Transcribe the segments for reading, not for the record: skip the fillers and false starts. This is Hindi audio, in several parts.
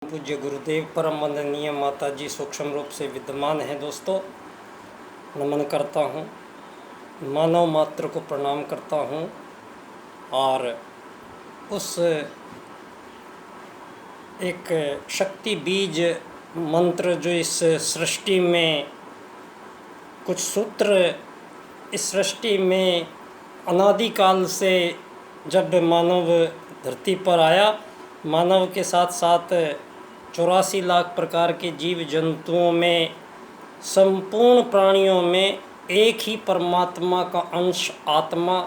पूज्य गुरुदेव परम वंदनीय माता जी सूक्ष्म रूप से विद्यमान हैं। दोस्तों, नमन करता हूँ, मानव मात्र को प्रणाम करता हूँ और उस एक शक्ति बीज मंत्र जो इस सृष्टि में कुछ सूत्र इस सृष्टि में अनादिकाल से जब मानव धरती पर आया, मानव के साथ साथ 84 लाख प्रकार के जीव जंतुओं में, संपूर्ण प्राणियों में एक ही परमात्मा का अंश आत्मा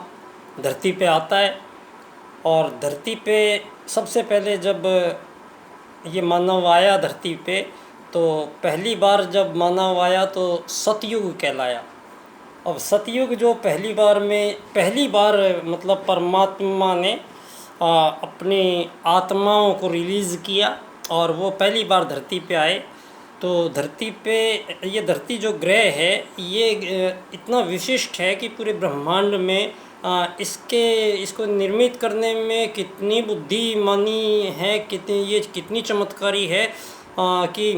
धरती पे आता है। और धरती पे सबसे पहले जब ये मानव आया धरती पे, तो पहली बार जब मानव आया तो सतयुग कहलाया। अब सतयुग जो पहली बार मतलब परमात्मा ने अपनी आत्माओं को रिलीज़ किया और वो पहली बार धरती पे आए। तो धरती पे ये धरती जो ग्रह है ये इतना विशिष्ट है कि पूरे ब्रह्मांड में इसको निर्मित करने में कितनी बुद्धिमानी है, कितनी चमत्कारी है कि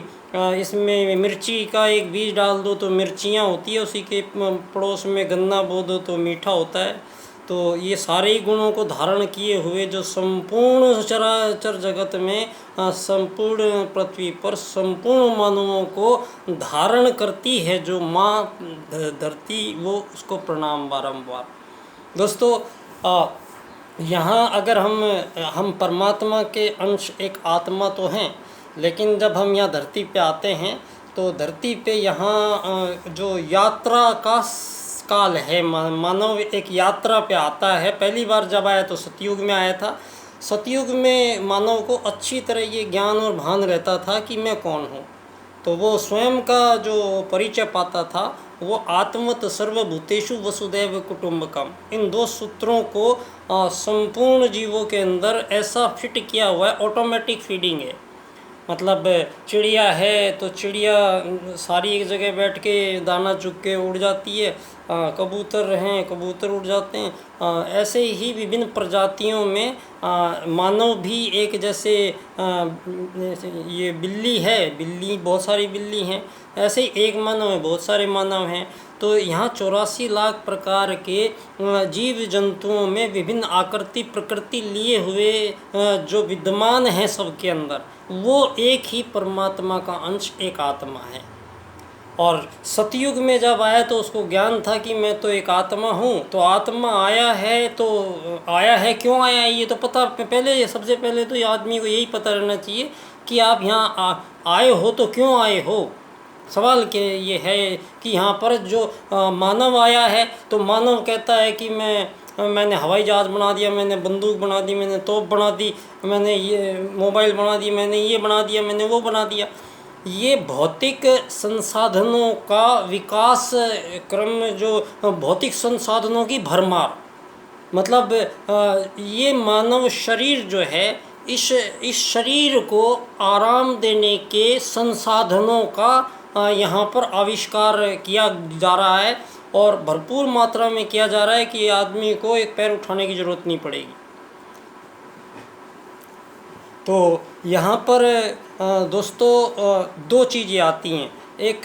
इसमें मिर्ची का एक बीज डाल दो तो मिर्चियाँ होती है, उसी के पड़ोस में गन्ना बो दो तो मीठा होता है। तो ये सारे गुणों को धारण किए हुए जो संपूर्ण चराचर जगत में, संपूर्ण पृथ्वी पर संपूर्ण मानवों को धारण करती है जो माँ धरती, वो उसको प्रणाम बारंबार। दोस्तों, यहाँ अगर हम परमात्मा के अंश एक आत्मा तो हैं, लेकिन जब हम यहाँ धरती पे आते हैं तो धरती पे यहाँ जो यात्रा का काल है, मानव एक यात्रा पे आता है। पहली बार जब आया तो सतयुग में आया था। सतयुग में मानव को अच्छी तरह ये ज्ञान और भान रहता था कि मैं कौन हूँ, तो वो स्वयं का जो परिचय पाता था वो आत्मत सर्वभूतेषु वसुदैव कुटुम्बकम, इन दो सूत्रों को संपूर्ण जीवों के अंदर ऐसा फिट किया हुआ है। ऑटोमेटिक फीडिंग है, मतलब चिड़िया है तो चिड़िया सारी एक जगह बैठ के दाना चुग के उड़ जाती है, कबूतर हैं कबूतर उड़ जाते हैं। ऐसे ही विभिन्न प्रजातियों में मानव भी एक जैसे ये बिल्ली है, बिल्ली बहुत सारी बिल्ली हैं, ऐसे ही एक मानव है, बहुत सारे मानव हैं। तो यहाँ 84 लाख प्रकार के जीव जंतुओं में विभिन्न आकृति प्रकृति लिए हुए जो विद्यमान हैं सबके अंदर, वो एक ही परमात्मा का अंश एक आत्मा है। और सतयुग में जब आया तो उसको ज्ञान था कि मैं तो एक आत्मा हूँ। तो आत्मा आया है तो आया है, क्यों आया है ये तो पता पहले, सबसे पहले तो ये आदमी को यही पता रहना चाहिए कि आप यहाँ आए हो तो क्यों आए हो। सवाल के ये है कि यहाँ पर जो मानव आया है तो मानव कहता है कि मैंने हवाई जहाज़ बना दिया, मैंने बंदूक बना दी, मैंने तोप बना दी, मैंने ये मोबाइल बना दी, मैंने ये बना दिया, मैंने वो बना दिया। ये भौतिक संसाधनों का विकास क्रम, जो भौतिक संसाधनों की भरमार, मतलब ये मानव शरीर जो है, इस शरीर को आराम देने के संसाधनों का यहाँ पर आविष्कार किया जा रहा है और भरपूर मात्रा में किया जा रहा है कि आदमी को एक पैर उठाने की ज़रूरत नहीं पड़ेगी। तो यहाँ पर दोस्तों दो चीज़ें आती हैं। एक,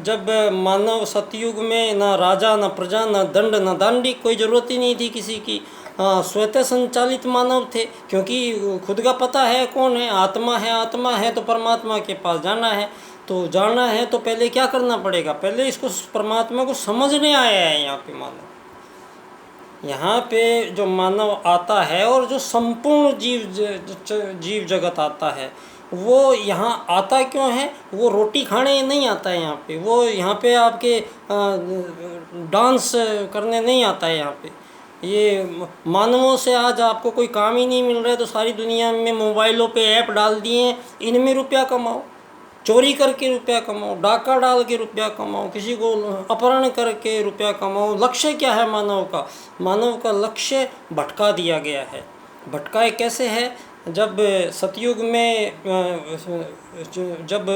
जब मानव सतयुग में ना राजा ना प्रजा ना दंड ना दांडी, कोई ज़रूरत ही नहीं थी किसी की, स्वतः संचालित मानव थे, क्योंकि खुद का पता है कौन है, आत्मा है। आत्मा है तो परमात्मा के पास जाना है, तो जाना है तो पहले क्या करना पड़ेगा, पहले इसको परमात्मा को समझने आया है यहाँ पे मानव। यहाँ पे जो मानव आता है और जो संपूर्ण जीव जगत आता है, वो यहाँ आता क्यों है, वो रोटी खाने नहीं आता है यहाँ पे, वो यहाँ पे आपके डांस करने नहीं आता है। यहाँ पे ये मानवों से आज आपको कोई काम ही नहीं मिल रहा है तो सारी दुनिया में मोबाइलों पे ऐप डाल दिए, इनमें रुपया कमाओ, चोरी करके रुपया कमाओ, डाका डाल के रुपया कमाओ, किसी को अपहरण करके रुपया कमाओ। लक्ष्य क्या है मानव का? मानव का लक्ष्य भटका दिया गया है। भटकाए कैसे है? जब सतयुग में जब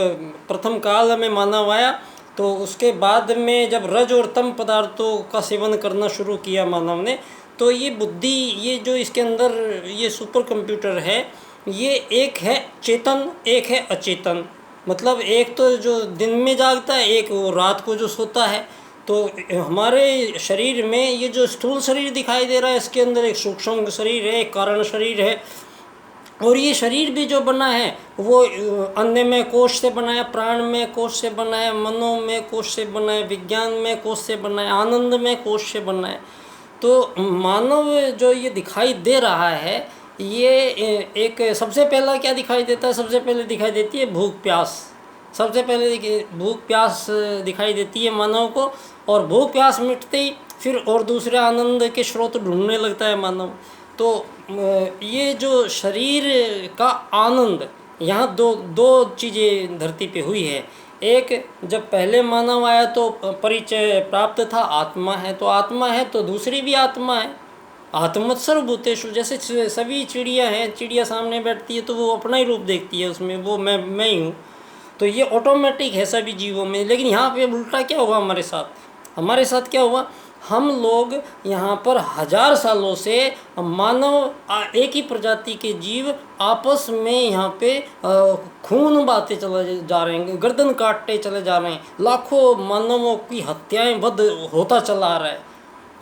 प्रथम काल में मानव आया तो उसके बाद में जब रज और तम पदार्थों का सेवन करना शुरू किया मानव ने, तो ये बुद्धि, ये जो इसके अंदर ये सुपर कंप्यूटर है, ये एक है चेतन, एक है अचेतन। मतलब एक तो जो दिन में जागता है, एक वो रात को जो सोता है। तो हमारे शरीर में ये जो स्थूल शरीर दिखाई दे रहा है, इसके अंदर एक सूक्ष्म शरीर है, एक कारण शरीर है। और ये शरीर भी जो बना है वो अन्य में कोश से बना है, प्राण में कोश से बना है, मनो में कोश से बना है, विज्ञान में कोश से बना है, आनंद में कोश से बना है। तो मानव जो ये दिखाई दे रहा है, ये एक सबसे पहला क्या दिखाई देता है? सबसे पहले दिखाई देती है भूख प्यास। सबसे पहले भूख प्यास दिखाई देती है मानव को, और भूख प्यास मिटते ही फिर और दूसरे आनंद के स्रोत ढूंढने लगता है मानव। तो ये जो शरीर का आनंद, यहाँ दो दो चीज़ें धरती पे हुई है। एक, जब पहले मानव आया तो परिचय प्राप्त था, आत्मा है तो आत्मा है, तो दूसरी भी आत्मा है। आत्मत सर्वभूतेषु, जैसे सभी चिड़िया हैं, चिड़िया सामने बैठती है तो वो अपना ही रूप देखती है, उसमें वो मैं ही हूँ। तो ये ऑटोमेटिक है सभी जीवों में। लेकिन यहाँ पे उल्टा क्या हुआ हमारे साथ? हमारे साथ क्या हुआ? हम लोग यहाँ पर 1000 सालों से मानव एक ही प्रजाति के जीव आपस में यहाँ पे खून बहाते चले जा रहे हैं, गर्दन काटते चले जा रहे हैं, लाखों मानवों की हत्याएं वध होता चला आ रहा है।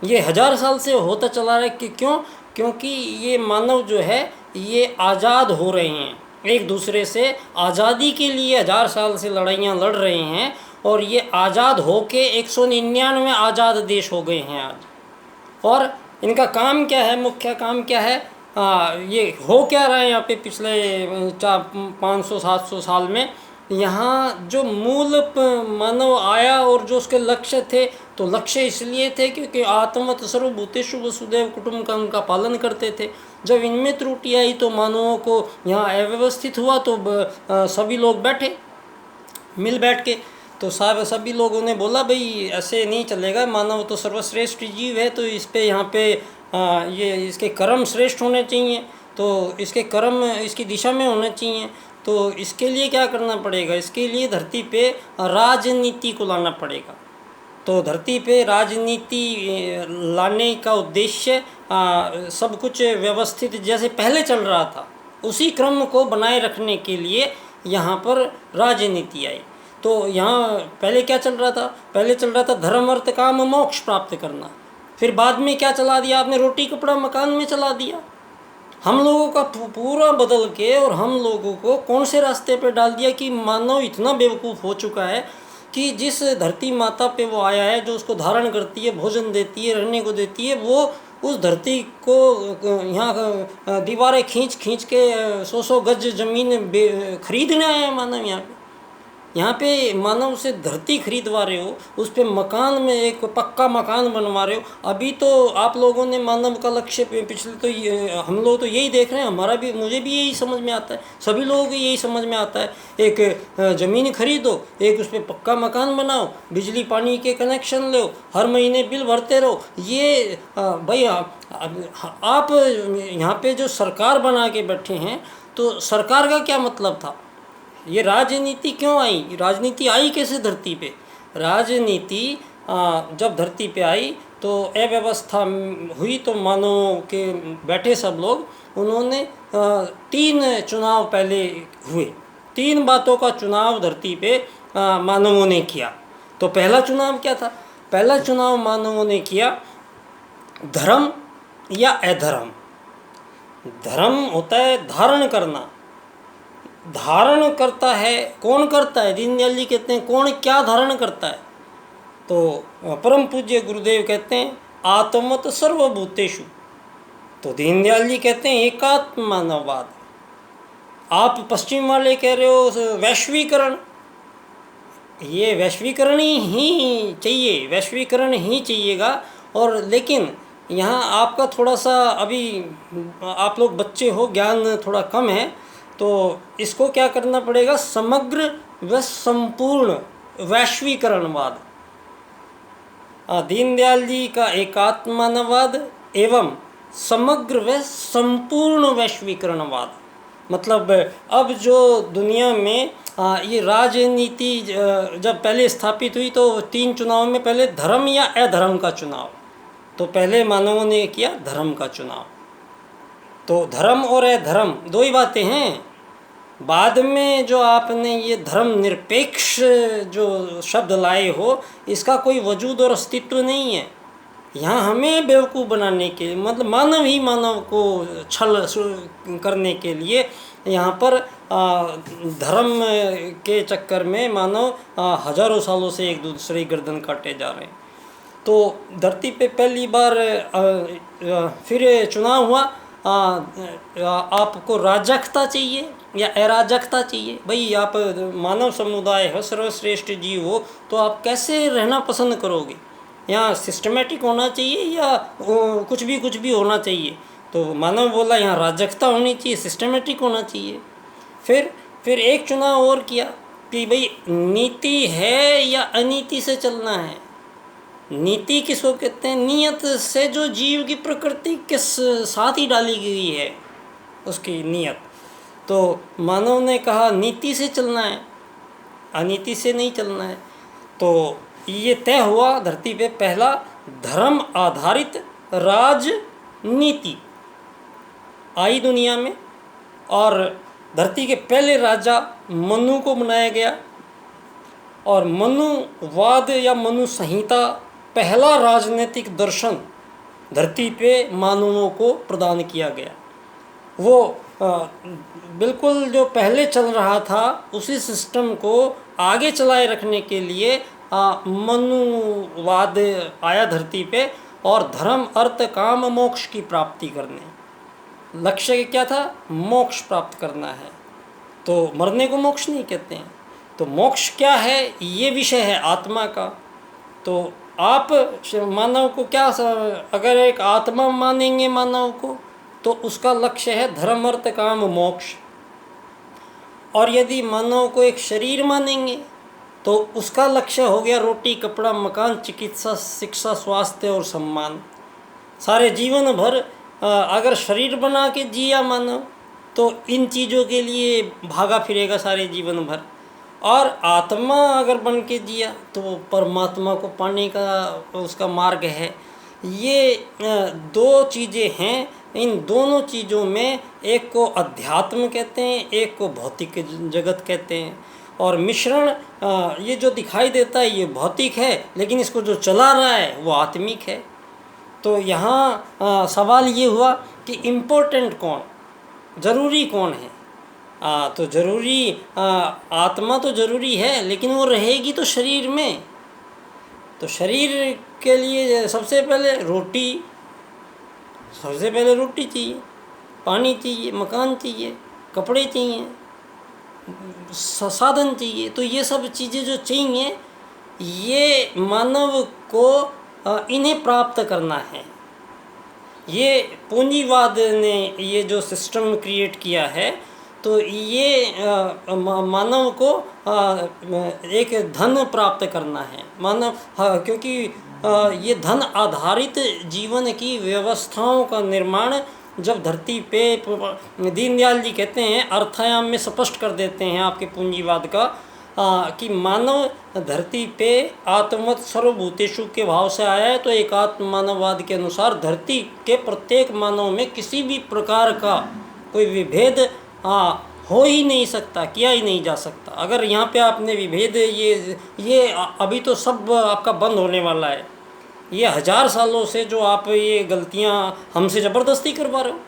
ये 1000 साल से होता चला रहा है कि क्यों? क्योंकि ये मानव जो है ये आज़ाद हो रहे हैं, एक दूसरे से आज़ादी के लिए 1000 साल से लड़ाइयाँ लड़ रहे हैं, और ये आज़ाद होके 199 आज़ाद देश हो गए हैं आज। और इनका काम क्या है? मुख्य काम क्या है? ये हो क्या रहा है यहाँ पे पिछले 500-700 साल में? यहाँ जो मूल मानव आया और जो उसके लक्ष्य थे, तो लक्ष्य इसलिए थे क्योंकि आत्मत सर्वभूतेषु वसुदैव कुटुम्बकम उनका पालन करते थे। जब इनमें त्रुटि आई तो मानवों को यहाँ अव्यवस्थित हुआ, तो सभी लोग बैठे मिल बैठ के, तो सभी लोगों ने बोला भाई ऐसे नहीं चलेगा, मानव तो सर्वश्रेष्ठ जीव है, तो इस पे यहाँ पे ये इसके कर्म श्रेष्ठ होने चाहिए, तो इसके कर्म इसकी दिशा में होने चाहिए। तो इसके लिए क्या करना पड़ेगा? इसके लिए धरती पे राजनीति को लाना पड़ेगा। तो धरती पे राजनीति लाने का उद्देश्य सब कुछ व्यवस्थित जैसे पहले चल रहा था उसी क्रम को बनाए रखने के लिए यहाँ पर राजनीति आई। तो यहाँ पहले क्या चल रहा था? पहले चल रहा था धर्म अर्थ काम मोक्ष प्राप्त करना। फिर बाद में क्या चला दिया आपने? रोटी कपड़ा मकान में चला दिया। हम लोगों का पूरा बदल के और हम लोगों को कौन से रास्ते पे डाल दिया कि मानव इतना बेवकूफ़ हो चुका है कि जिस धरती माता पे वो आया है, जो उसको धारण करती है, भोजन देती है, रहने को देती है, वो उस धरती को यहाँ दीवारें खींच खींच के 100 गज ज़मीन खरीदने आए हैं मानव। यहाँ पे मानव से धरती खरीदवा रहे हो, उस पे मकान में एक पक्का मकान बनवा रहे हो। अभी तो आप लोगों ने मानव का लक्ष्य पिछले तो हम लोग तो यही देख रहे हैं, हमारा भी मुझे भी यही समझ में आता है, सभी लोगों को यही समझ में आता है, एक ज़मीन खरीदो, एक उस पर पक्का मकान बनाओ, बिजली पानी के कनेक्शन लो, हर महीने बिल भरते रहो। ये भाई आप यहाँ पे जो सरकार बना के बैठे हैं, तो सरकार का क्या मतलब था? ये राजनीति क्यों आई? राजनीति आई कैसे धरती पे? राजनीति जब धरती पे आई तो अव्यवस्था हुई, तो मानव के बैठे सब लोग उन्होंने 3 चुनाव पहले हुए। 3 बातों का चुनाव धरती पे मानवों ने किया। तो पहला चुनाव क्या था? पहला चुनाव मानवों ने किया धर्म या अधर्म। धर्म होता है धारण करना। धारण करता है कौन? करता है दीनदयाल जी कहते हैं कौन क्या धारण करता है? तो परम पूज्य गुरुदेव कहते हैं आत्मत सर्वभूतेषु। तो दीनदयाल जी कहते हैं एकात्ममानववाद। आप पश्चिम वाले कह रहे हो वैश्वीकरण। ये वैश्वीकरण ही चाहिए, वैश्वीकरण ही चाहिएगा। और लेकिन यहाँ आपका थोड़ा सा अभी आप लोग बच्चे हो, ज्ञान थोड़ा कम है, तो इसको क्या करना पड़ेगा? समग्र व संपूर्ण वैश्वीकरणवाद। दीनदयाल जी का एकात्ममानववाद एवं समग्र व संपूर्ण वैश्वीकरणवाद। मतलब अब जो दुनिया में ये राजनीति जब पहले स्थापित हुई तो 3 चुनाव में पहले धर्म या अधर्म का चुनाव। तो पहले मानवों ने किया धर्म का चुनाव। तो धर्म और अधर्म दो ही बातें हैं। बाद में जो आपने ये धर्म निरपेक्ष जो शब्द लाए हो, इसका कोई वजूद और अस्तित्व नहीं है। यहाँ हमें बेवकूफ़ बनाने के लिए, मतलब मानव ही मानव को छल करने के लिए यहाँ पर धर्म के चक्कर में मानव हजारों सालों से एक दूसरे की गर्दन काटे जा रहे हैं। तो धरती पे पहली बार फिर चुनाव हुआ। आपको राजकता चाहिए या अराजकता चाहिए? भाई आप मानव समुदाय हो, सर्वश्रेष्ठ जीव हो, तो आप कैसे रहना पसंद करोगे? यहाँ सिस्टमेटिक होना चाहिए या कुछ भी होना चाहिए? तो मानव बोला यहाँ राजकता होनी चाहिए, सिस्टमेटिक होना चाहिए। फिर एक चुनाव और किया कि भाई नीति है या अनीति से चलना है। नीति किसको कहते हैं? नियत से जो जीव की प्रकृति के साथ ही डाली गई है, उसकी नियत। तो मानव ने कहा नीति से चलना है, अनीति से नहीं चलना है। तो ये तय हुआ धरती पे पहला धर्म आधारित राजनीति आई दुनिया में, और धरती के पहले राजा मनु को बनाया गया। और मनुवाद या मनु संहिता पहला राजनीतिक दर्शन धरती पे मानवों को प्रदान किया गया। वो बिल्कुल जो पहले चल रहा था उसी सिस्टम को आगे चलाए रखने के लिए मनुवाद आया धरती पे, और धर्म अर्थ काम मोक्ष की प्राप्ति करने। लक्ष्य क्या था? मोक्ष प्राप्त करना है। तो मरने को मोक्ष नहीं कहते हैं। तो मोक्ष क्या है? ये विषय है आत्मा का। तो आप मानव को क्या, अगर एक आत्मा मानेंगे मानव को, तो उसका लक्ष्य है धर्म अर्थ काम मोक्ष। और यदि मानव को एक शरीर मानेंगे तो उसका लक्ष्य हो गया रोटी कपड़ा मकान चिकित्सा शिक्षा स्वास्थ्य और सम्मान। सारे जीवन भर अगर शरीर बना के जिया मानव, तो इन चीज़ों के लिए भागा फिरेगा सारे जीवन भर। और आत्मा अगर बन के जिया तो परमात्मा को पाने का उसका मार्ग है। ये दो चीज़ें हैं। इन दोनों चीज़ों में एक को अध्यात्म कहते हैं, एक को भौतिक जगत कहते हैं। और मिश्रण ये जो दिखाई देता है ये भौतिक है, लेकिन इसको जो चला रहा है वो आत्मिक है। तो यहाँ सवाल ये हुआ कि इम्पोर्टेंट कौन, ज़रूरी कौन है? तो ज़रूरी आत्मा तो ज़रूरी है, लेकिन वो रहेगी तो शरीर में। तो शरीर के लिए सबसे पहले रोटी चाहिए, पानी चाहिए, मकान चाहिए, कपड़े चाहिए, साधन चाहिए। तो ये सब चीज़ें जो चाहिए, ये मानव को इन्हें प्राप्त करना है। ये पूंजीवाद ने ये जो सिस्टम क्रिएट किया है, तो ये मानव को एक धन प्राप्त करना है मानव, क्योंकि ये धन आधारित जीवन की व्यवस्थाओं का निर्माण जब धरती पे, दीनदयाल जी कहते हैं अर्थायाम में स्पष्ट कर देते हैं आपके पूंजीवाद का, कि मानव धरती पे आत्मवत् सर्वभूतेषु के भाव से आया है। तो एकात्म मानववाद के अनुसार धरती के प्रत्येक मानव में किसी भी प्रकार का कोई विभेद हो ही नहीं सकता, किया ही नहीं जा सकता। अगर यहाँ पे आपने विभेद ये अभी तो सब आपका बंद होने वाला है। ये 1000 सालों से जो आप ये गलतियाँ हमसे ज़बरदस्ती करवा रहे हो,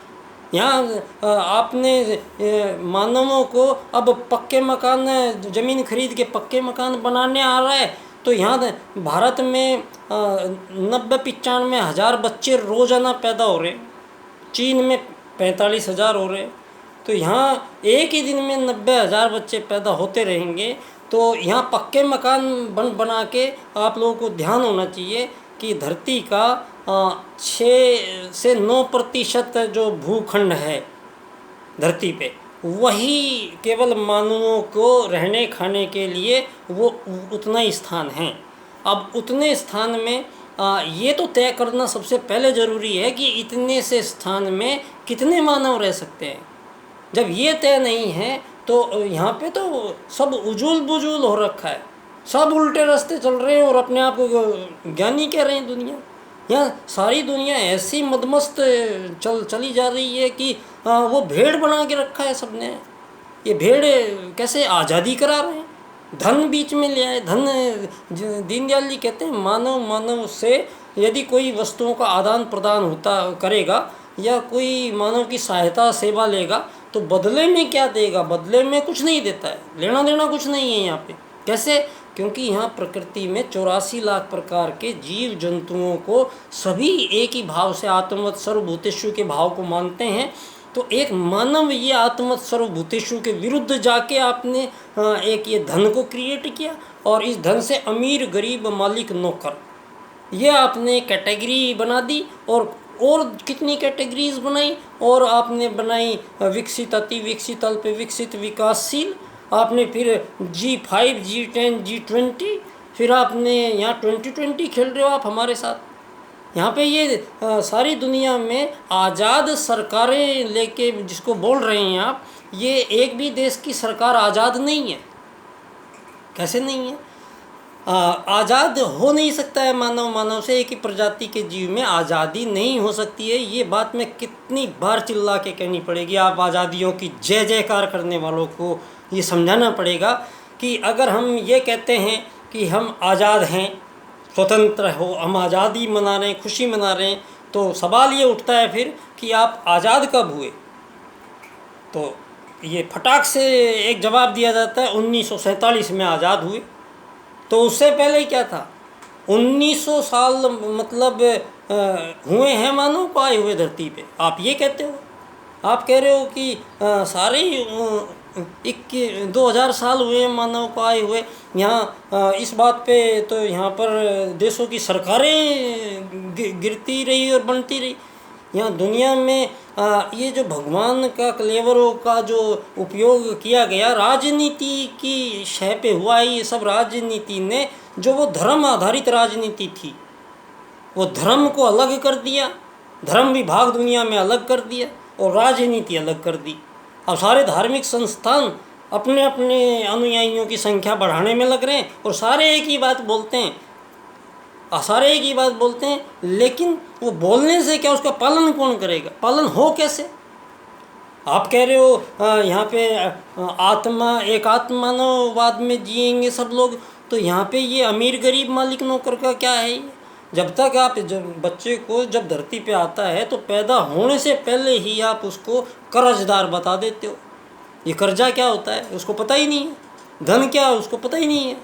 यहाँ आपने मानवों को अब पक्के मकान, ज़मीन खरीद के पक्के मकान बनाने आ रहा है। तो यहाँ भारत में 90-95 हज़ार बच्चे रोज़ाना पैदा हो रहे, चीन में 45,000 हो रहे। तो यहाँ एक ही दिन में 90,000 बच्चे पैदा होते रहेंगे। तो यहाँ पक्के मकान बना के आप लोगों को ध्यान होना चाहिए कि धरती का 6 से 9% जो भूखंड है धरती पे, वही केवल मानवों को रहने खाने के लिए वो उतना ही स्थान है। अब उतने स्थान में ये तो तय करना सबसे पहले ज़रूरी है कि इतने से स्थान में कितने मानव रह सकते हैं। जब ये तय नहीं है तो यहाँ पे तो सब उजूल बुजूल हो रखा है, सब उल्टे रास्ते चल रहे हैं और अपने आप को ज्ञानी कह रहे हैं दुनिया। यहाँ सारी दुनिया ऐसी मदमस्त चली जा रही है कि वो भेड़ बना के रखा है सबने। ये भेड़ कैसे आज़ादी करा रहे हैं, धन बीच में ले आए। धन, दीनदयाल जी कहते हैं मानव मानव से यदि कोई वस्तुओं का आदान प्रदान होता करेगा या कोई मानव की सहायता सेवा लेगा तो बदले में क्या देगा? बदले में कुछ नहीं देता है, लेना देना कुछ नहीं है यहाँ पे। कैसे? क्योंकि यहाँ प्रकृति में 84 लाख प्रकार के जीव जंतुओं को सभी एक ही भाव से आत्मवत् सर्वभूतेषु के भाव को मानते हैं। तो एक मानव ये आत्मवत् सर्वभूतेषु के विरुद्ध जाके आपने एक ये धन को क्रिएट किया, और इस धन से अमीर गरीब मालिक नौकर ये आपने कैटेगरी बना दी। और कितनी कैटेगरीज बनाई, और आपने बनाई विकसित, अति विकसित, अल्प विकसित, विकासशील। आपने फिर G5, G10, G20, फिर आपने यहाँ 2020 खेल रहे हो आप हमारे साथ। यहाँ पे ये सारी दुनिया में आज़ाद सरकारें लेके जिसको बोल रहे हैं आप, ये एक भी देश की सरकार आज़ाद नहीं है। कैसे नहीं है? आज़ाद हो नहीं सकता है मानव से। एक ही प्रजाति के जीव में आज़ादी नहीं हो सकती है। ये बात मैं कितनी बार चिल्ला के कहनी पड़ेगी। आप आज़ादियों की जय जयकार करने वालों को ये समझाना पड़ेगा कि अगर हम ये कहते हैं कि हम आज़ाद हैं, स्वतंत्र हो, हम आज़ादी मना रहे हैं, खुशी मना रहे हैं, तो सवाल ये उठता है फिर कि आप आज़ाद कब हुए? तो ये फटाक से एक जवाब दिया जाता है 1947 में आज़ाद हुए। तो उससे पहले क्या था? 1900 साल मतलब हुए हैं मानव को आए हुए धरती पे। आप ये कहते हो, आप कह रहे हो कि सारे 2000 साल हुए हैं मानव को आए हुए। यहाँ इस बात पे तो यहाँ पर देशों की सरकारें गिरती रही और बनती रही। यहाँ दुनिया में ये जो भगवान का क्लेवरों का जो उपयोग किया गया राजनीति की शय पे हुआ है। ये सब राजनीति ने, जो वो धर्म आधारित राजनीति थी, वो धर्म को अलग कर दिया, धर्म विभाग दुनिया में अलग कर दिया और राजनीति अलग कर दी। अब सारे धार्मिक संस्थान अपने अपने अनुयायियों की संख्या बढ़ाने में लग रहे हैं और सारे एक ही बात बोलते हैं, सारे एक ही बात बोलते हैं। लेकिन वो बोलने से क्या, उसका पालन कौन करेगा? पालन हो कैसे? आप कह रहे हो यहाँ पे एकात्ममानववाद में जिएंगे सब लोग, तो यहाँ पे ये अमीर गरीब मालिक नौकर का क्या है ये? जब तक आप बच्चे को जब धरती पे आता है तो पैदा होने से पहले ही आप उसको कर्जदार बता देते हो। ये कर्जा क्या होता है उसको पता ही नहीं है, धन क्या है उसको पता ही नहीं है।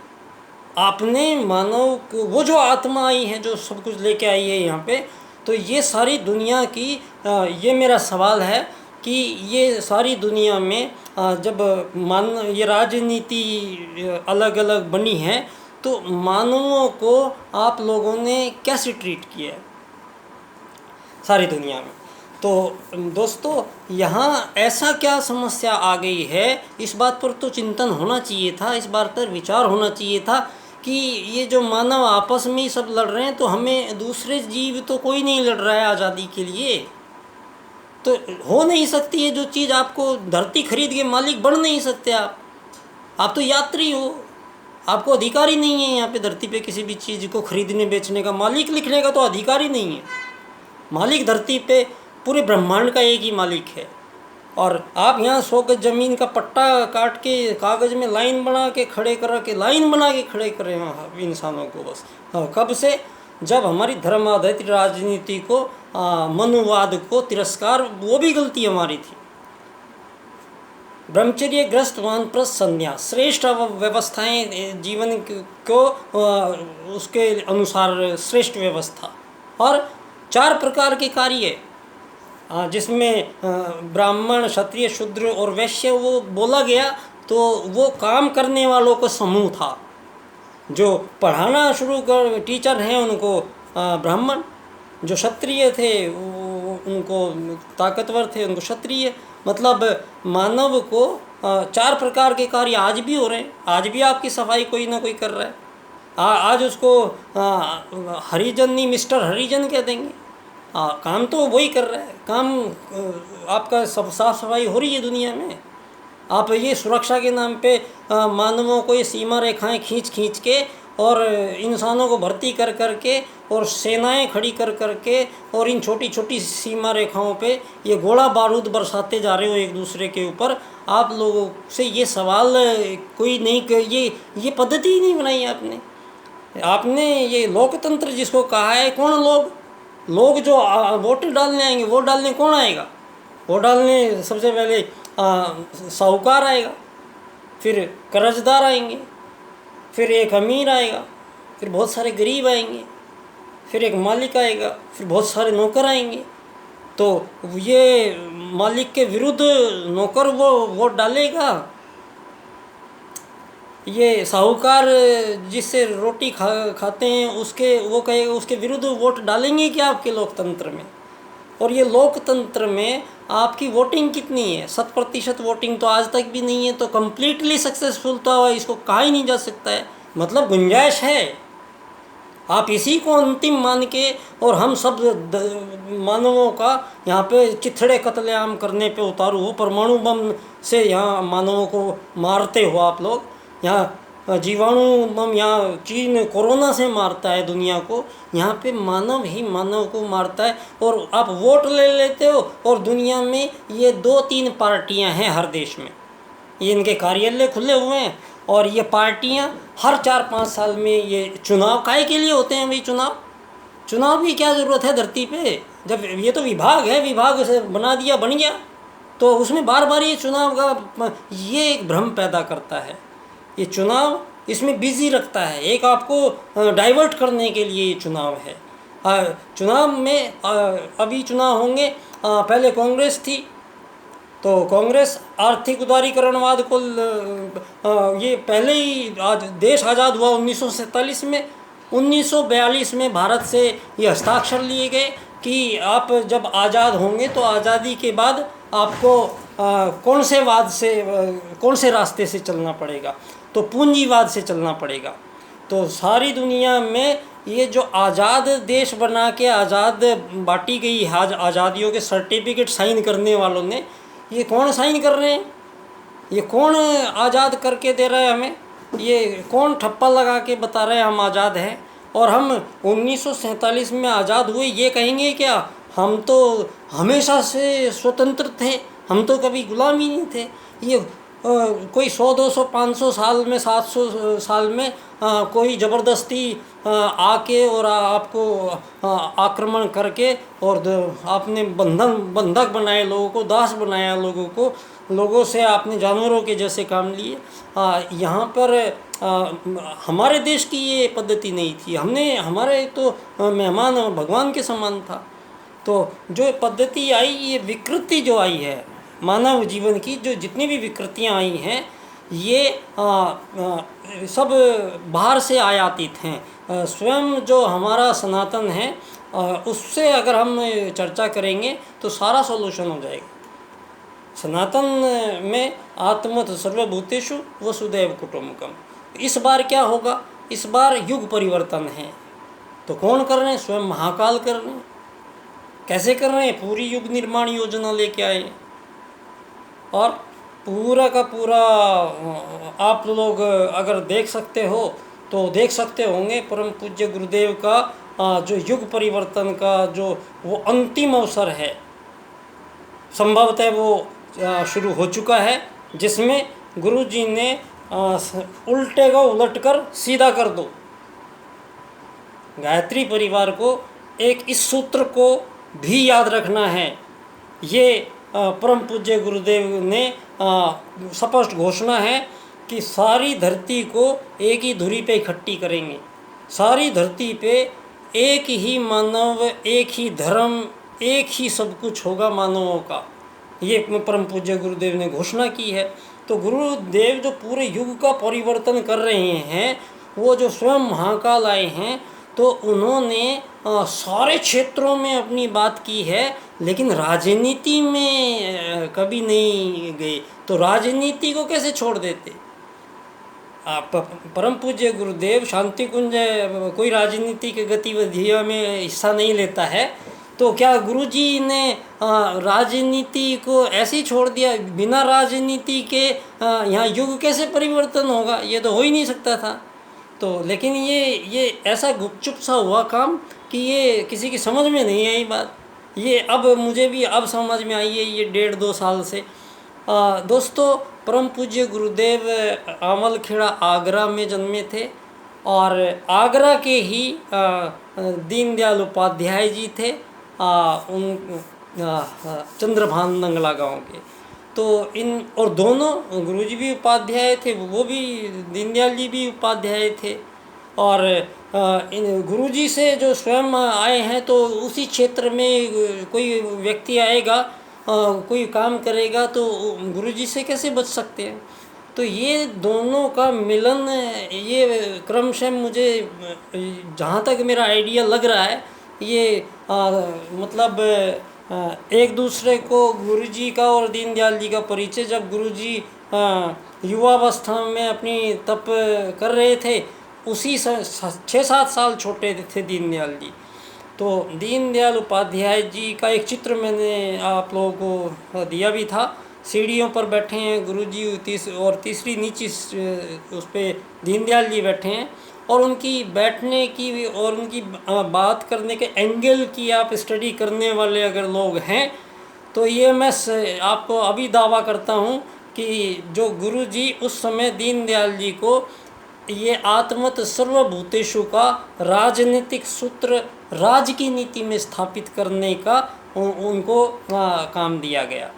आपने मानव को, वो जो आत्मा आई है जो सब कुछ लेके आई है यहाँ पे, तो ये सारी दुनिया की ये मेरा सवाल है कि ये सारी दुनिया में जब ये राजनीति अलग अलग बनी है तो मानवों को आप लोगों ने कैसे ट्रीट किया है सारी दुनिया में? तो दोस्तों, यहाँ ऐसा क्या समस्या आ गई है, इस बात पर तो चिंतन होना चाहिए था, इस बात पर विचार होना चाहिए था कि ये जो मानव आपस में ही सब लड़ रहे हैं, तो हमें दूसरे जीव तो कोई नहीं लड़ रहा है आज़ादी के लिए। तो हो नहीं सकती है जो चीज़, आपको धरती खरीद के मालिक बन नहीं सकते आप तो यात्री हो, आपको अधिकार ही नहीं है यहाँ पे धरती पे किसी भी चीज़ को खरीदने बेचने का। मालिक लिखने का तो अधिकार ही नहीं है। मालिक धरती पे पूरे ब्रह्मांड का एक ही मालिक है। और आप यहाँ 100 गज ज़मीन का पट्टा काट के कागज़ में लाइन बना के खड़े कर रहे हैं इंसानों को बस। कब से? जब हमारी धर्म आधारित राजनीति को, मनुवाद को तिरस्कार, वो भी गलती हमारी थी। ब्रह्मचर्य ग्रस्त वानप्रस्थ संन्यास, श्रेष्ठ व्यवस्थाएं जीवन को उसके अनुसार श्रेष्ठ व्यवस्था, और 4 प्रकार के कार्य जिसमें ब्राह्मण, क्षत्रिय, शूद्र और वैश्य वो बोला गया। तो वो काम करने वालों का समूह था। जो पढ़ाना शुरू कर टीचर हैं उनको ब्राह्मण, जो क्षत्रिय थे उनको ताकतवर थे उनको क्षत्रिय। मतलब मानव को 4 प्रकार के कार्य आज भी हो रहे हैं। आज भी आपकी सफाई कोई ना कोई कर रहा है। आज उसको हरिजन नहीं, मिस्टर हरिजन कह देंगे। काम तो वही कर रहा है। काम आपका सब साफ सफाई हो रही है दुनिया में। आप ये सुरक्षा के नाम पे मानवों को ये सीमा रेखाएं खींच के और इंसानों को भर्ती कर के और सेनाएं खड़ी कर करके और इन छोटी छोटी सीमा रेखाओं पे ये गोला बारूद बरसाते जा रहे हो एक दूसरे के ऊपर। आप लोगों से ये सवाल कोई नहीं ये पद्धति ही नहीं बनाई आपने। आपने ये लोकतंत्र जिसको कहा है, कौन लोग जो वोट डालने आएंगे, वोट डालने कौन आएगा? वोट डालने सबसे पहले साहूकार आएगा, फिर कर्जदार आएंगे, फिर एक अमीर आएगा, फिर बहुत सारे गरीब आएंगे, फिर एक मालिक आएगा, फिर बहुत सारे नौकर आएंगे। तो ये मालिक के विरुद्ध नौकर वो वोट डालेगा? ये साहूकार जिससे रोटी खाते हैं उसके वो कहेगा, उसके विरुद्ध वोट डालेंगे क्या आपके लोकतंत्र में? और ये लोकतंत्र में आपकी वोटिंग कितनी है? 100% वोटिंग तो आज तक भी नहीं है। तो कम्प्लीटली सक्सेसफुल तो इसको कहा ही नहीं जा सकता है। मतलब गुंजाइश है। आप इसी को अंतिम मान के और हम सब मानवों का यहाँ पे चिथड़े कत्लेआम करने पे उतारू हो, परमाणु बम से यहाँ मानवों को मारते हो आप लोग। यहाँ जीवाणु बम, यहाँ चीन कोरोना से मारता है दुनिया को, यहाँ पे मानव ही मानव को मारता है। और आप वोट ले लेते हो और दुनिया में ये 2-3 पार्टियाँ हैं हर देश में, ये इनके कार्यालय खुले हुए हैं और ये पार्टियां हर 4-5 साल में ये चुनाव काहे के लिए होते हैं भाई? चुनाव की क्या ज़रूरत है धरती पे? जब ये तो विभाग है, विभाग से बना दिया, बन गया, तो उसमें बार बार ये चुनाव का ये एक भ्रम पैदा करता है। ये चुनाव इसमें बिजी रखता है, एक आपको डाइवर्ट करने के लिए ये चुनाव है। चुनाव में अभी चुनाव होंगे, पहले कांग्रेस थी तो कांग्रेस आर्थिक उदारीकरणवाद को ये पहले ही देश आज़ाद हुआ 1947 में। 1942 में भारत से ये हस्ताक्षर लिए गए कि आप जब आज़ाद होंगे तो आज़ादी के बाद आपको कौन से रास्ते से चलना पड़ेगा? तो पूंजीवाद से चलना पड़ेगा। तो सारी दुनिया में ये जो आज़ाद देश बना के आज़ाद बांटी गई आज़ादियों के सर्टिफिकेट साइन करने वालों ने, ये कौन साइन कर रहे हैं? ये कौन आज़ाद करके दे रहा है हमें? ये कौन ठप्पा लगा के बता रहे हैं हम आज़ाद हैं? और हम 1947 में आज़ाद हुए ये कहेंगे क्या? हम तो हमेशा से स्वतंत्र थे, हम तो कभी गुलाम ही नहीं थे। ये कोई 100-200 500 साल में 700 साल में कोई ज़बरदस्ती आके और आपको आक्रमण करके और आपने बंधक बनाए लोगों को, दास बनाया लोगों को, लोगों से आपने जानवरों के जैसे काम लिए। यहाँ पर हमारे देश की ये पद्धति नहीं थी। हमारे तो मेहमान भगवान के समान था। तो जो पद्धति आई, ये विकृति जो आई है मानव जीवन की, जो जितनी भी विकृतियाँ आई हैं ये सब बाहर से आयातित हैं। स्वयं जो हमारा सनातन है उससे अगर हम चर्चा करेंगे तो सारा सॉल्यूशन हो जाएगा। सनातन में आत्मत सर्वभूतेषु वसुदैव कुटुम्बकम। इस बार क्या होगा? इस बार युग परिवर्तन है। तो कौन कर रहे हैं? स्वयं महाकाल कर रहे हैं। कैसे कर रहे हैं? पूरी युग निर्माण योजना लेके आए हैं और पूरा का पूरा आप लोग अगर देख सकते हो तो देख सकते होंगे परम पूज्य गुरुदेव का जो युग परिवर्तन का जो वो अंतिम अवसर है, संभवतः वो शुरू हो चुका है, जिसमें गुरु जी ने उल्टे को उलट कर सीधा कर दो। गायत्री परिवार को एक इस सूत्र को भी याद रखना है। ये परम पूज्य गुरुदेव ने स्पष्ट घोषणा है कि सारी धरती को एक ही धुरी पे इकट्ठी करेंगे। सारी धरती पे एक ही मानव, एक ही धर्म, एक ही सब कुछ होगा मानवों का। ये परम पूज्य गुरुदेव ने घोषणा की है। तो गुरुदेव जो पूरे युग का परिवर्तन कर रहे हैं, वो जो स्वयं महाकाल आए हैं, तो उन्होंने सारे क्षेत्रों में अपनी बात की है, लेकिन राजनीति में कभी नहीं गए। तो राजनीति को कैसे छोड़ देते? परम पूज्य गुरुदेव शांति कुंज कोई राजनीतिक गतिविधियों में हिस्सा नहीं लेता है, तो क्या गुरुजी ने राजनीति को ऐसे ही छोड़ दिया? बिना राजनीति के यहाँ युग कैसे परिवर्तन होगा? ये तो हो ही नहीं सकता था। तो लेकिन ये ऐसा गुपचुप सा हुआ काम कि ये किसी की समझ में नहीं आई बात। ये अब मुझे भी अब समझ में आई है, ये 1.5-2 साल से। दोस्तों, परम पूज्य गुरुदेव आमल खेड़ा आगरा में जन्मे थे, और आगरा के ही दीनदयाल उपाध्याय जी थे, उन चंद्रभान नंगला गांव के। तो इन और दोनों गुरुजी भी उपाध्याय थे, वो भी दीनदयाल जी भी उपाध्याय थे। और इन गुरुजी से जो स्वयं आए हैं, तो उसी क्षेत्र में कोई व्यक्ति आएगा, कोई काम करेगा, तो गुरुजी से कैसे बच सकते हैं। तो ये दोनों का मिलन, ये क्रमशः मुझे जहाँ तक मेरा आइडिया लग रहा है, ये मतलब एक दूसरे को गुरुजी का और दीनदयाल जी का परिचय, जब गुरुजी युवावस्था में अपनी तप कर रहे थे, उसी 6-7 साल छोटे थे दीनदयाल जी। तो दीनदयाल उपाध्याय जी का एक चित्र मैंने आप लोगों को दिया भी था। सीढ़ियों पर बैठे हैं गुरुजी, और तीसरी नीचे उस पर दीनदयाल जी बैठे हैं, और उनकी बैठने की और उनकी बात करने के एंगल की आप स्टडी करने वाले अगर लोग हैं, तो ये मैं आपको अभी दावा करता हूँ कि जो गुरुजी उस समय दीनदयाल जी को ये आत्मत सर्वभूतेषु का राजनीतिक सूत्र राज की नीति में स्थापित करने का उनको काम दिया गया।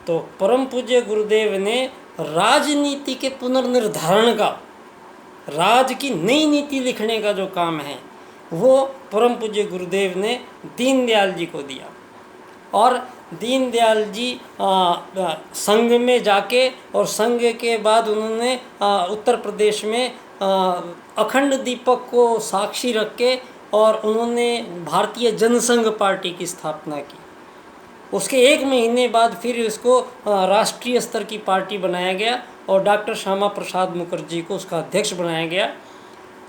तो परम पूज्य गुरुदेव ने राजनीति के पुनर्निर्धारण का, राज की नई नीति लिखने का जो काम है, वो परम पूज्य गुरुदेव ने दीनदयाल जी को दिया। और दीनदयाल जी संघ में जाके, और संघ के बाद उन्होंने उत्तर प्रदेश में अखंड दीपक को साक्षी रख के, और उन्होंने भारतीय जनसंघ पार्टी की स्थापना की। उसके 1 महीने बाद फिर इसको राष्ट्रीय स्तर की पार्टी बनाया गया, और डॉक्टर श्यामा प्रसाद मुखर्जी को उसका अध्यक्ष बनाया गया।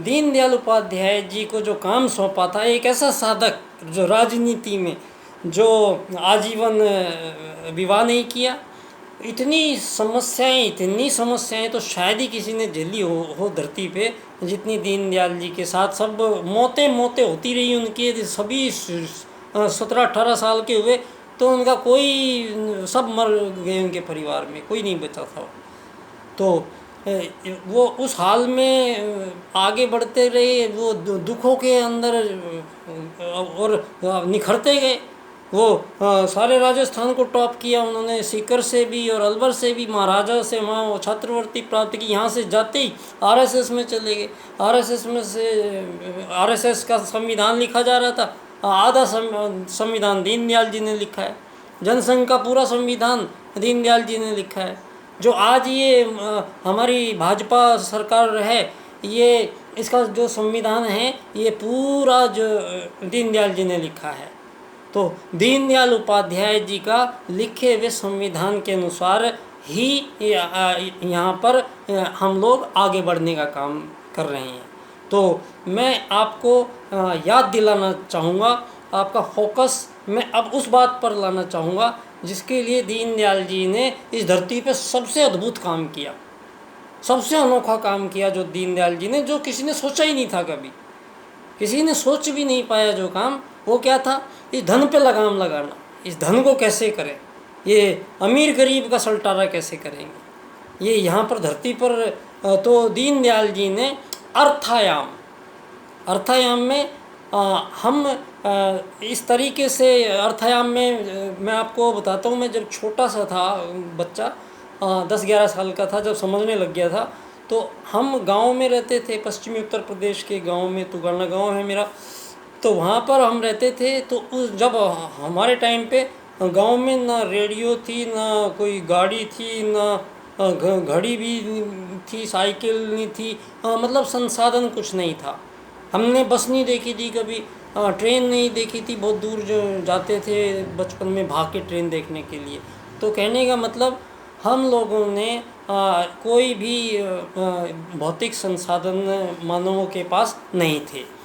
दीनदयाल उपाध्याय जी को जो काम सौंपा था, एक ऐसा साधक जो राजनीति में जो आजीवन विवाह नहीं किया, इतनी समस्याएं तो शायद ही किसी ने झेली हो धरती पे, जितनी दीनदयाल जी के साथ सब मौतें होती रही उनकी। सभी 17-18 साल के हुए तो उनका कोई, सब मर गए उनके परिवार में, कोई नहीं बचा था। तो वो उस हाल में आगे बढ़ते रहे, वो दुखों के अंदर और निखरते गए। वो सारे राजस्थान को टॉप किया उन्होंने, सीकर से भी और अलवर से भी, महाराजा से वहाँ छात्रवृत्ति प्राप्त की। यहाँ से जाते ही आरएसएस में चले गए। आरएसएस का संविधान लिखा जा रहा था, आधा संविधान दीनदयाल जी ने लिखा है। जनसंघ का पूरा संविधान दीनदयाल जी ने लिखा है। जो आज ये हमारी भाजपा सरकार है, ये इसका जो संविधान है, ये पूरा जो दीनदयाल जी ने लिखा है। तो दीनदयाल उपाध्याय जी का लिखे हुए संविधान के अनुसार ही यहाँ पर हम लोग आगे बढ़ने का काम कर रहे हैं। तो मैं आपको याद दिलाना चाहूँगा, आपका फोकस मैं अब उस बात पर लाना चाहूँगा जिसके लिए दीनदयाल जी ने इस धरती पे सबसे अद्भुत काम किया, सबसे अनोखा काम किया जो दीनदयाल जी ने, जो किसी ने सोचा ही नहीं था, कभी किसी ने सोच भी नहीं पाया जो काम। वो क्या था? इस धन पे लगाम लगाना। इस धन को कैसे करें, ये अमीर गरीब का सलटारा कैसे करेंगे, ये यहाँ पर धरती पर। तो दीनदयाल जी ने अर्थायाम में हम इस तरीके से अर्थायाम में मैं आपको बताता हूँ। मैं जब छोटा सा था बच्चा, 10-11 साल का था, जब समझने लग गया था, तो हम गांव में रहते थे, पश्चिमी उत्तर प्रदेश के गांव में, तुगाना गांव है मेरा। तो वहाँ पर हम रहते थे। तो जब हमारे टाइम पे गांव में ना रेडियो थी, ना कोई गाड़ी थी, ना घड़ी भी थी, साइकिल नहीं थी, मतलब संसाधन कुछ नहीं था। हमने बस नहीं देखी थी कभी, ट्रेन नहीं देखी थी, बहुत दूर जो जाते थे बचपन में भाग के ट्रेन देखने के लिए। तो कहने का मतलब, हम लोगों ने कोई भी भौतिक संसाधन मानवों के पास नहीं थे।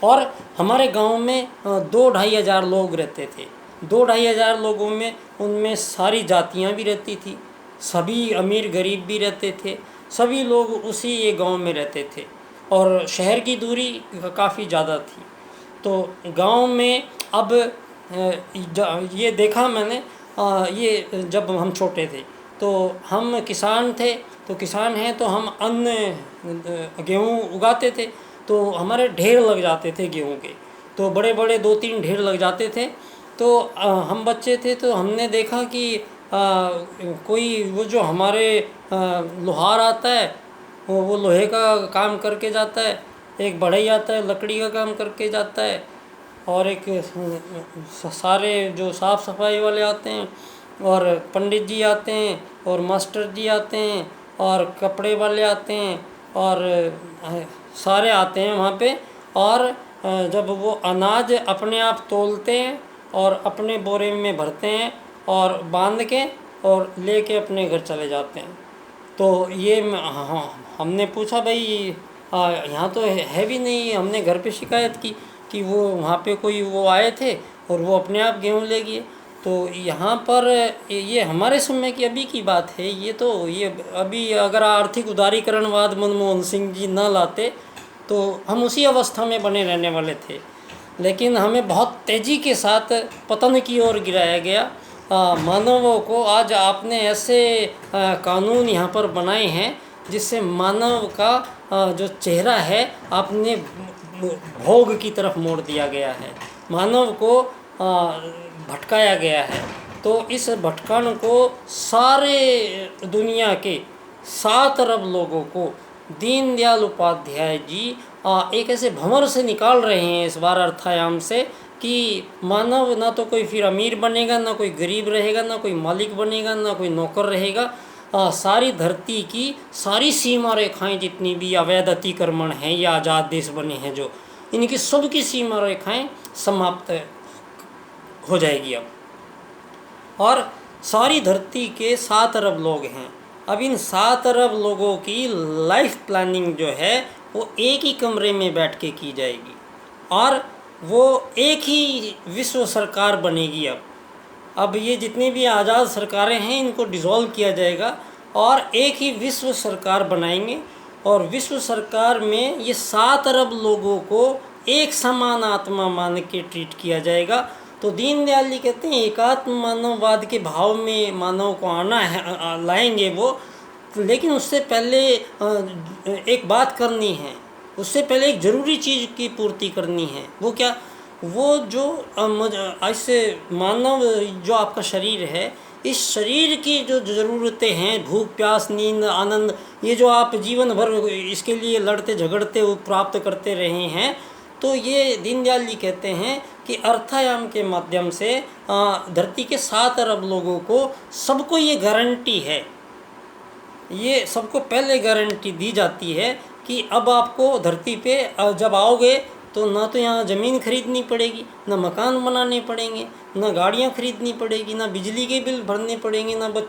और हमारे गांव में 2-2.5 हज़ार लोग रहते थे। 2-2.5 हज़ार लोगों में, उनमें सारी जातियां भी रहती थी, सभी अमीर गरीब भी रहते थे, सभी लोग उसी ये गांव में रहते थे। और शहर की दूरी काफ़ी ज़्यादा थी। तो गांव में अब ये देखा मैंने, ये जब हम छोटे थे तो हम किसान थे, तो किसान हैं तो हम अन्न गेहूँ उगाते थे, तो हमारे ढेर लग जाते थे गेहूँ के, तो बड़े बड़े 2-3 ढेर लग जाते थे। तो हम बच्चे थे तो हमने देखा कि कोई वो जो हमारे लोहार आता है, वो लोहे का काम करके जाता है, एक बढ़ई आता है लकड़ी का काम करके जाता है, और एक सारे जो साफ़ सफाई वाले आते हैं, और पंडित जी आते हैं, और मास्टर जी आते हैं, और कपड़े वाले आते हैं, और सारे आते हैं वहाँ पे। और जब वो अनाज अपने आप तौलते हैं और अपने बोरे में भरते हैं और बांध के और लेके अपने घर चले जाते हैं। तो ये हाँ, हमने पूछा भाई यहाँ तो है भी नहीं। हमने घर पे शिकायत की कि वो वहाँ पे कोई वो आए थे और वो अपने आप गेहूँ ले गए। तो यहाँ पर ये हमारे समय की अभी की बात है। ये अभी अगर आर्थिक उदारीकरणवाद मनमोहन सिंह जी ना लाते तो हम उसी अवस्था में बने रहने वाले थे। लेकिन हमें बहुत तेज़ी के साथ पतन की ओर गिराया गया। मानवों को आज आपने ऐसे कानून यहाँ पर बनाए हैं जिससे मानव का जो चेहरा है आपने भोग की तरफ मोड़ दिया गया है, मानव को भटकाया गया है। तो इस भटकन को सारे दुनिया के 7 अरब लोगों को दीनदयाल उपाध्याय जी एक ऐसे भंवर से निकाल रहे हैं इस बार अर्थायाम से कि मानव ना तो कोई फिर अमीर बनेगा, ना कोई गरीब रहेगा, ना कोई मालिक बनेगा, ना कोई नौकर रहेगा। सारी धरती की सारी सीमा रेखाएं जितनी भी अवैध अतिक्रमण हैं या आज़ाद देश बने हैं जो, इनकी सब की सीमा रेखाएं समाप्त हो जाएगी अब। और सारी धरती के 7 अरब लोग हैं। अब इन 7 अरब लोगों की लाइफ प्लानिंग जो है वो एक ही कमरे में बैठ के की जाएगी और वो एक ही विश्व सरकार बनेगी। अब ये जितनी भी आज़ाद सरकारें हैं इनको डिसॉल्व किया जाएगा और एक ही विश्व सरकार बनाएंगे। और विश्व सरकार में ये 7 अरब लोगों को एक समान आत्मा मान के ट्रीट किया जाएगा। तो दीनदयाल जी कहते हैं एकात्म मानववाद के भाव में मानव को आना है, लाएंगे वो। लेकिन उससे पहले एक बात करनी है, उससे पहले एक ज़रूरी चीज़ की पूर्ति करनी है। वो क्या? वो जो ऐसे मानव जो आपका शरीर है, इस शरीर की जो ज़रूरतें हैं, भूख प्यास नींद आनंद, ये जो आप जीवन भर इसके लिए लड़ते झगड़ते प्राप्त करते रहे हैं, तो ये दीनदयाल जी कहते हैं कि अर्थायाम के माध्यम से धरती के 7 अरब लोगों को सबको ये गारंटी है, ये सबको पहले गारंटी दी जाती है कि अब आपको धरती पे जब आओगे तो ना तो यहाँ ज़मीन खरीदनी पड़ेगी, ना मकान बनाने पड़ेंगे, ना गाड़ियाँ खरीदनी पड़ेगी, ना बिजली के बिल भरने पड़ेंगे, ना बच्चों